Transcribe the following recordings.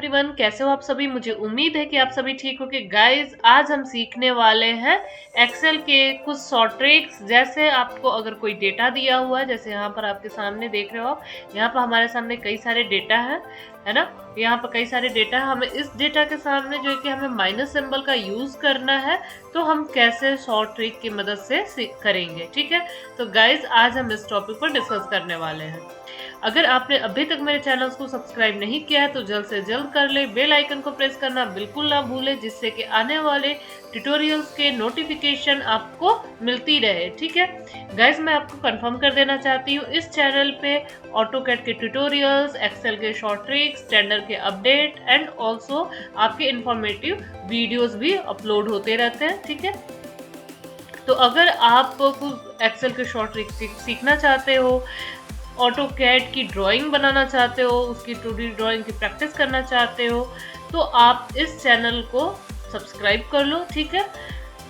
Everyone, कैसे हो आप सभी। मुझे उम्मीद है कि आप सभी ठीक हो। कि गाइस आज हम सीखने वाले हैं एक्सेल के कुछ शॉर्ट ट्रिक्स। जैसे आपको अगर कोई डेटा दिया हुआ है, जैसे यहाँ पर आपके सामने देख रहे हो आप, यहाँ पर हमारे सामने कई सारे डेटा है ना। यहाँ पर कई सारे डेटा है, हमें इस डेटा के सामने जो है कि हमें माइनस सिंबल का यूज करना है। तो हम कैसे शॉर्ट ट्रिक की मदद से करेंगे, ठीक है। तो गाइज आज हम इस टॉपिक पर डिस्कस करने वाले हैं। अगर आपने अभी तक मेरे चैनल को सब्सक्राइब नहीं किया है तो जल्द से जल्द कर ले। बेल आइकन को प्रेस करना बिल्कुल ना भूले, जिससे कि आने वाले ट्यूटोरियल्स के नोटिफिकेशन आपको मिलती रहे, ठीक है। गाइज मैं आपको कंफर्म कर देना चाहती हूँ, इस चैनल पे ऑटोकैड के ट्यूटोरियल्स, एक्सेल के शॉर्ट ट्रिक्स, स्टैंडर्ड के अपडेट एंड ऑल्सो आपके इंफॉर्मेटिव वीडियोस भी अपलोड होते रहते हैं, ठीक है। तो अगर आप एक्सेल के शॉर्ट ट्रिक्स सीखना चाहते हो, ऑटोकैड की ड्राइंग बनाना चाहते हो, उसकी 2D ड्राइंग की प्रैक्टिस करना चाहते हो, तो आप इस चैनल को सब्सक्राइब कर लो, ठीक है।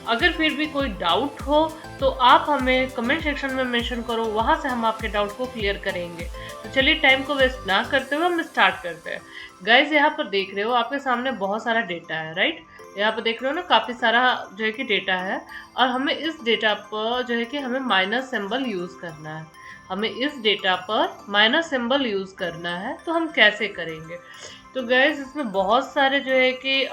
अगर फिर भी कोई डाउट हो तो आप हमें कमेंट सेक्शन में मेंशन करो, वहां से हम आपके डाउट को क्लियर करेंगे। तो चलिए टाइम को वेस्ट ना करते हुए हम स्टार्ट करते हैं। गाइज यहाँ पर देख रहे हो आपके सामने बहुत सारा डेटा है, राइट। यहाँ पर देख रहे हो ना, काफ़ी सारा जो है कि डेटा है, और हमें इस डेटा पर जो है कि हमें माइनस सिंबल यूज़ करना है। हमें इस डेटा पर माइनस सिंबल यूज़ करना है, तो हम कैसे करेंगे। तो गैस इसमें बहुत सारे जो है कि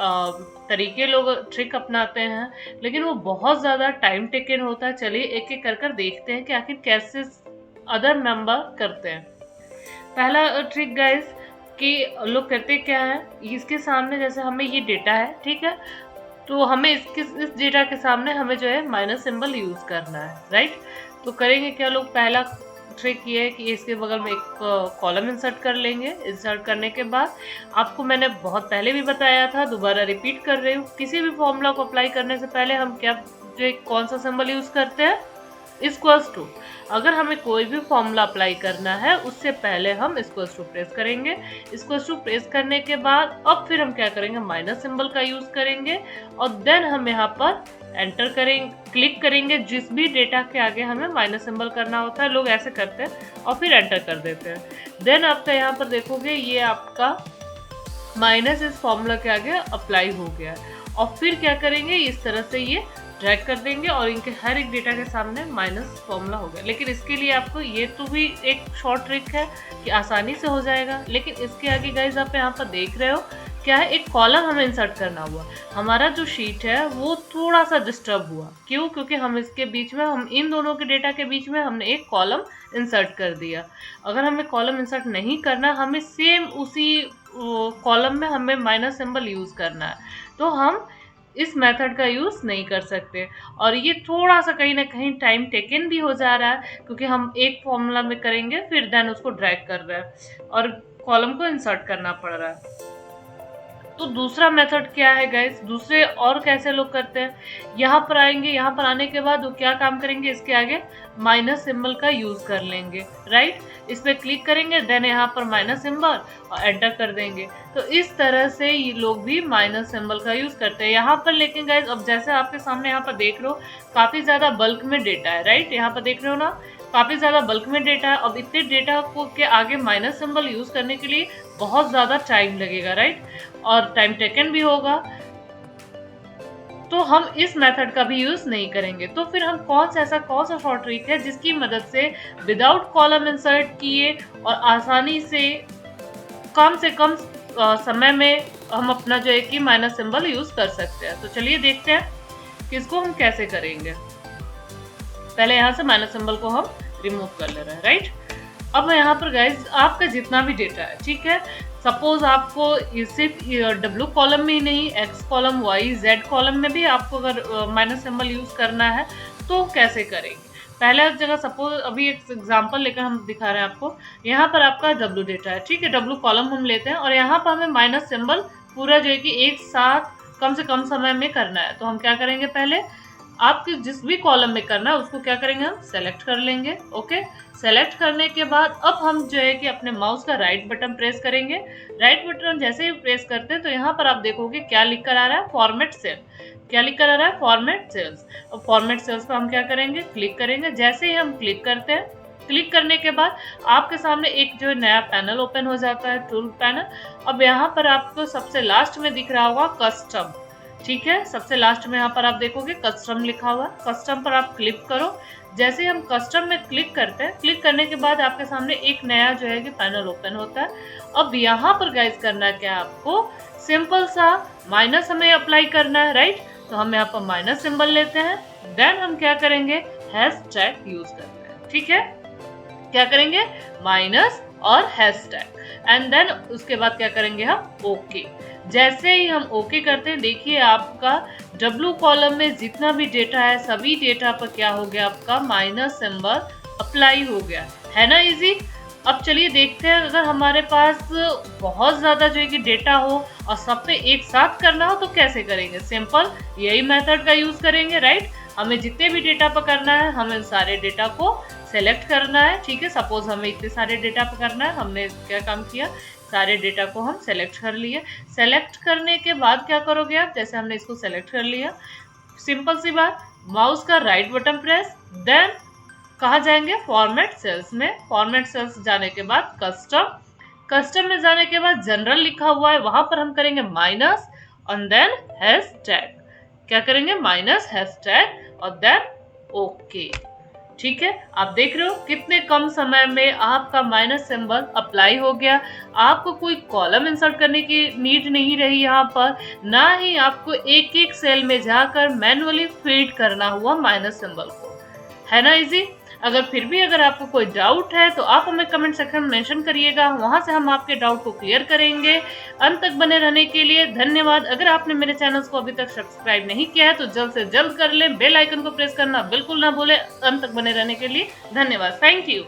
तरीके लोग ट्रिक अपनाते हैं, लेकिन वो बहुत ज़्यादा टाइम टेकन होता है। चलिए एक एक कर देखते हैं कि आखिर कैसे अदर मेंबर करते हैं। पहला ट्रिक गाइस कि लोग करते क्या है, इसके सामने जैसे हमें ये डेटा है, ठीक है, तो हमें इस डेटा के सामने हमें जो है माइनस सिंबल यूज़ करना है, राइट। तो करेंगे क्या लोग, पहला ट्रिक ये है कि इसके बगल में एक कॉलम इंसर्ट कर लेंगे। इंसर्ट करने के बाद आपको मैंने बहुत पहले भी बताया था, दोबारा रिपीट कर रही हूँ, किसी भी फॉर्मूला को अप्लाई करने से पहले हम क्या जो कौन सा सिंबल यूज़ करते हैं, इक्वल्स टू। अगर हमें कोई भी फॉर्मूला अप्लाई करना है उससे पहले हम इक्वल्स टू प्रेस करेंगे। इक्वल्स टू प्रेस करने के बाद अब फिर हम क्या करेंगे, माइनस सिंबल का यूज करेंगे, और देन हम यहाँ पर एंटर करेंगे, क्लिक करेंगे। जिस भी डेटा के आगे हमें माइनस सिंबल करना होता है, लोग ऐसे करते हैं और फिर एंटर कर देते हैं। देन आपका यहाँ पर देखोगे ये आपका माइनस इस फॉर्मूला के आगे अप्लाई हो गया है, और फिर क्या करेंगे, इस तरह से ये ड्रैग कर देंगे और इनके हर एक डेटा के सामने माइनस फॉर्मूला हो गया। लेकिन इसके लिए आपको ये तो भी एक शॉर्ट ट्रिक है कि आसानी से हो जाएगा, लेकिन इसके आगे गाइज आप यहाँ पर देख रहे हो क्या है, एक कॉलम हमें इंसर्ट करना हुआ। हमारा जो शीट है वो थोड़ा सा डिस्टर्ब हुआ, क्यों, क्योंकि हम इसके बीच में, हम इन दोनों के डेटा के बीच में हमने एक कॉलम इंसर्ट कर दिया। अगर हमें कॉलम इंसर्ट नहीं करना, हमें सेम उसी कॉलम में हमें माइनस सिंबल यूज करना है, तो हम इस मेथड का यूज नहीं कर सकते। और ये थोड़ा सा कहीं ना कहीं टाइम टेकन भी हो जा रहा है, क्योंकि हम एक फॉर्मूला में करेंगे फिर देन उसको ड्रैग कर रहे हैं और कॉलम को इंसर्ट करना पड़ रहा है। तो दूसरा मेथड क्या है गाइस, दूसरे और कैसे लोग करते हैं, यहाँ पर आएंगे, यहाँ पर आने के बाद वो क्या काम करेंगे, इसके आगे माइनस सिंबल का यूज कर लेंगे, राइट। इस पर क्लिक करेंगे, देन यहाँ पर माइनस सिंबल और एंटर कर देंगे। तो इस तरह से ये लोग भी माइनस सिंबल का यूज करते हैं यहाँ पर। लेकिन गाइस अब जैसे आपके सामने यहाँ पर देख रहे हो काफी ज्यादा बल्क में डेटा है, राइट। यहाँ पर देख रहे हो ना, काफी ज्यादा बल्क में डेटा है। अब इतने डेटा को के आगे माइनस सिंबल यूज करने के लिए बहुत ज्यादा टाइम लगेगा, राइट, और टाइम टेकन भी होगा, तो हम इस मेथड का भी यूज नहीं करेंगे। तो फिर हम कौन सा शॉर्ट ट्रिक है जिसकी मदद से विदाउट कॉलम इंसर्ट किए और आसानी से कम समय में हम अपना जो है कि माइनस सिंबल यूज कर सकते हैं। तो चलिए देखते हैं कि इसको हम कैसे करेंगे। पहले यहाँ से माइनस सिंबल को हम रिमूव कर ले रहे हैं, राइट। अब यहाँ पर गाइज आपका जितना भी डेटा है, ठीक है, सपोज आपको सिर्फ डब्ल्यू कॉलम में ही नहीं, x column, y, z column में भी आपको अगर माइनस सिंबल यूज करना है तो कैसे करेंगे। पहला जगह सपोज अभी एक एग्जांपल लेकर हम दिखा रहे हैं आपको। यहाँ पर आपका डब्ल्यू डेटा है, ठीक है, डब्ल्यू कॉलम हम लेते हैं, और यहाँ पर हमें माइनस सिंबल पूरा जो है कि एक साथ कम से कम समय में करना है। तो हम क्या करेंगे, पहले आपके जिस भी कॉलम में करना है उसको क्या करेंगे, हम सेलेक्ट कर लेंगे। ओके, सेलेक्ट करने के बाद अब हम जो है कि अपने माउस का राइट बटन प्रेस करेंगे। राइट बटन जैसे ही प्रेस करते हैं तो यहाँ पर आप देखोगे क्या लिख कर आ रहा है, फॉर्मेट सेल। क्या लिख कर आ रहा है, फॉर्मेट सेल्स। और फॉर्मेट सेल्स पर हम क्या करेंगे, क्लिक करेंगे। जैसे ही हम क्लिक करते हैं क्लिक करने के बाद आपके सामने एक जो नया पैनल ओपन हो जाता है, टूल पैनल। अब यहाँ पर आपको सबसे लास्ट में दिख रहा होगा कस्टम, ठीक है, सबसे लास्ट में यहाँ पर आप देखोगे कस्टम लिखा हुआ। कस्टम पर आप क्लिक करो। जैसे हम कस्टम में क्लिक करते हैं, क्लिक करने के बाद आपके सामने एक नया जो है कि पैनल ओपन होता है। अब यहाँ पर गाइस करना क्या है आपको, सिंपल सा माइनस हमें अप्लाई करना है, राइट। तो हम यहाँ पर माइनस सिंबल लेते हैं, देन हम क्या करेंगे, हैशटैग यूज करते हैं, ठीक है। क्या करेंगे, माइनस और हैशटैग, एंड देन उसके बाद क्या करेंगे हम, ओके। जैसे ही हम ओके करते हैं, देखिए आपका W कॉलम में जितना भी डेटा है सभी डेटा पर क्या हो गया, आपका माइनस सिंबल अप्लाई हो गया, है ना इजी। अब चलिए देखते हैं, अगर हमारे पास बहुत ज्यादा जो है कि डेटा हो और सब पे एक साथ करना हो तो कैसे करेंगे। सिंपल यही मेथड का यूज करेंगे, राइट। हमें जितने भी डेटा पर करना है, हमें सारे डेटा को सेलेक्ट करना है, ठीक है। सपोज हमें इतने सारे डेटा पर करना है, हमने क्या काम किया, सारे डेटा को हम सेलेक्ट कर लिए। सेलेक्ट करने के बाद क्या करोगे आप, जैसे हमने इसको सेलेक्ट कर लिया, सिंपल सी बात, माउस का राइट बटन प्रेस, देन कहाँ जाएंगे, फॉर्मेट सेल्स में। फॉर्मेट सेल्स जाने के बाद कस्टम, कस्टम में जाने के बाद जनरल लिखा हुआ है, वहां पर हम करेंगे माइनस और देन हैशटैग। क्या करेंगे, माइनस हैशटैग और देन ओके, ठीक है। आप देख रहे हो कितने कम समय में आपका माइनस सिंबल अप्लाई हो गया। आपको कोई कॉलम इंसर्ट करने की नीड नहीं रही यहाँ पर, ना ही आपको एक एक सेल में जाकर मैनुअली फीड करना हुआ माइनस सिंबल को, है ना इजी। अगर फिर भी अगर आपको कोई डाउट है तो आप हमें कमेंट सेक्शन में मेंशन करिएगा, वहां से हम आपके डाउट को क्लियर करेंगे। अंत तक बने रहने के लिए धन्यवाद। अगर आपने मेरे चैनल को अभी तक सब्सक्राइब नहीं किया है तो जल्द से जल्द कर लें, बेल आइकन को प्रेस करना बिल्कुल ना भूलें। अंत तक बने रहने के लिए धन्यवाद, थैंक यू।